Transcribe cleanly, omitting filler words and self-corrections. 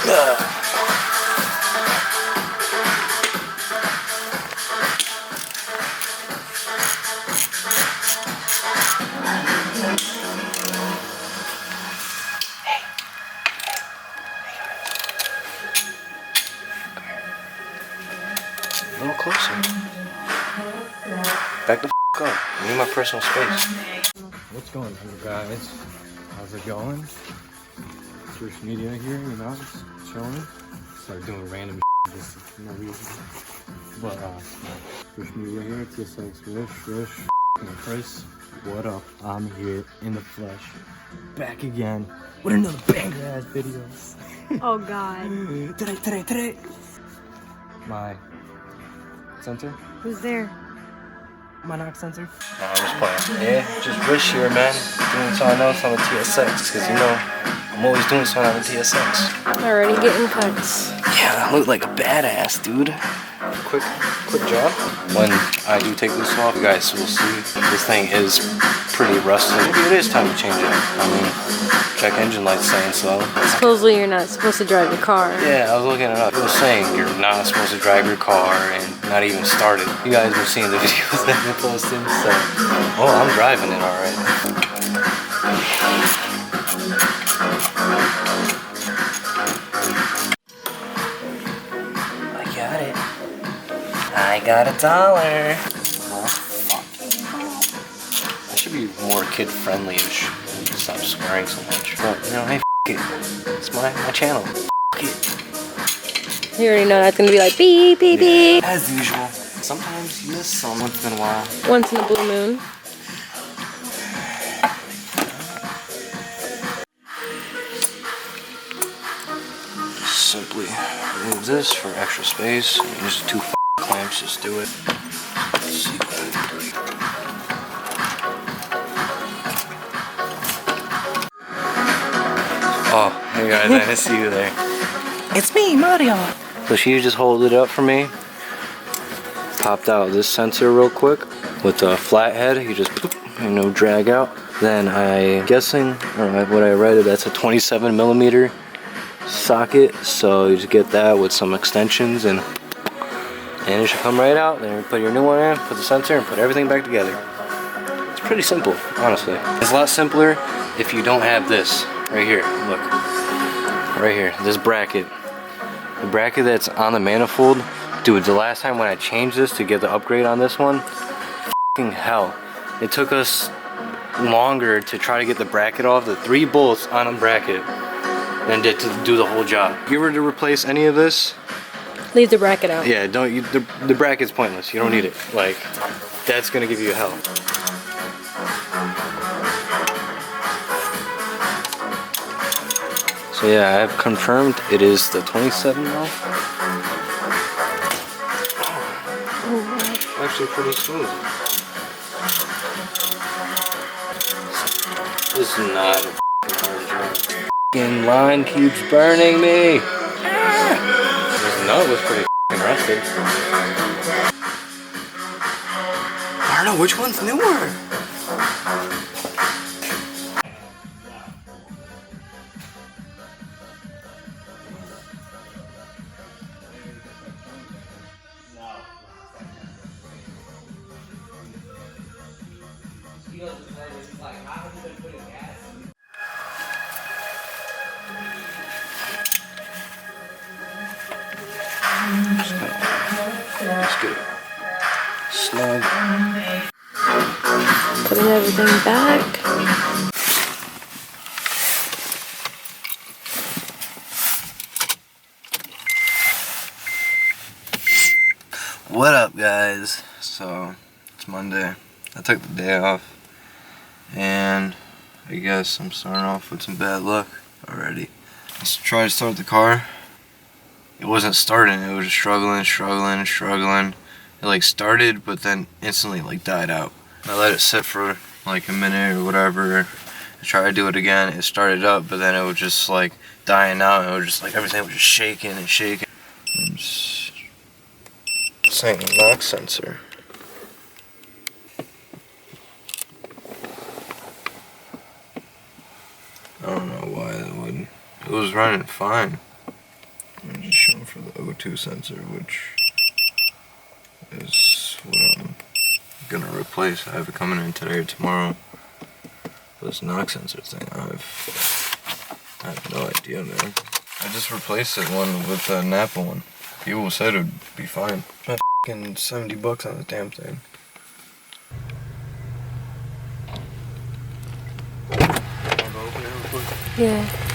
A little closer. Back the f up. I need my personal space. What's going on, guys? How's it going? First media here, you know, just chilling. Start doing random just for no reason. But first media here, TSX, Rish, and Chris. What up? I'm here in the flesh, back again with another banger ass videos. Oh God. Today. My sensor? Who's there? My knock sensor? Nah, I'm just playing. Yeah, just Rish here, man. Doing something else on the TSX, because you know, I'm always doing something on the TSX. Already getting cuts. Yeah, I look like a badass, dude. Quick job. When I do take this off, you guys will see this thing is pretty rusted. Maybe it is time to change it. I mean, check engine lights saying so. Supposedly you're not supposed to drive your car. Yeah, I was looking it up. It was saying you're not supposed to drive your car and not even start it. You guys were seeing the videos that I've been posting, so oh, I'm driving it alright. I got $1. Oh, fuck. I should be more kid-friendly-ish. Stop swearing so much. But, you know, hey, it. It's my channel. It. You already know that's gonna be like beep, beep, beep. As usual. Sometimes you miss some once in a while. Once in a blue moon. Simply remove this for extra space. Use the 2 clamps, just do it. Let's see what I do. Oh, hey guys, I didn't see you there. It's me, Mario. So she just hold it up for me. Popped out this sensor real quick with a flathead. You just, you know, drag out. Then I'm guessing, or what I read, that's a 27mm socket. So you just get that with some extensions and it should come right out. Then you put your new one in, put the sensor, and put everything back together. It's pretty simple, honestly. It's a lot simpler if you don't have this right here. Look, right here, this bracket. The bracket that's on the manifold, dude. The last time when I changed this to get the upgrade on this one, f***ing hell, it took us longer to try to get the bracket off. The 3 bolts on a bracket than did to do the whole job. If you were to replace any of this, leave the bracket out. yeah, don't. The bracket's pointless. You don't need it. Like, that's gonna give you hell. So yeah, I have confirmed it is the 27 mil. Actually, pretty smooth. This is not a hard job. F***ing line keeps burning me. This nut was pretty rusted. I don't know which one's newer. Let's get it snug. Putting everything back. What up, guys? So it's Monday. I took the day off, and I guess I'm starting off with some bad luck already. Let's try to start the car. It wasn't starting. It was just struggling. It like started, but then instantly like died out. I let it sit for like a minute or whatever. I tried to do it again. It started up, but then it was just like dying out. And it was just like everything was just shaking and shaking. I'm just saying knock sensor. I don't know why that wouldn't. It was running fine. Mach 2 sensor, which is what I'm gonna replace. I have it coming in today or tomorrow. This knock sensor thing, I have no idea, man. I just replaced it with a NAPA one. People said it would be fine. Spent f***ing $70 on the damn thing. Yeah.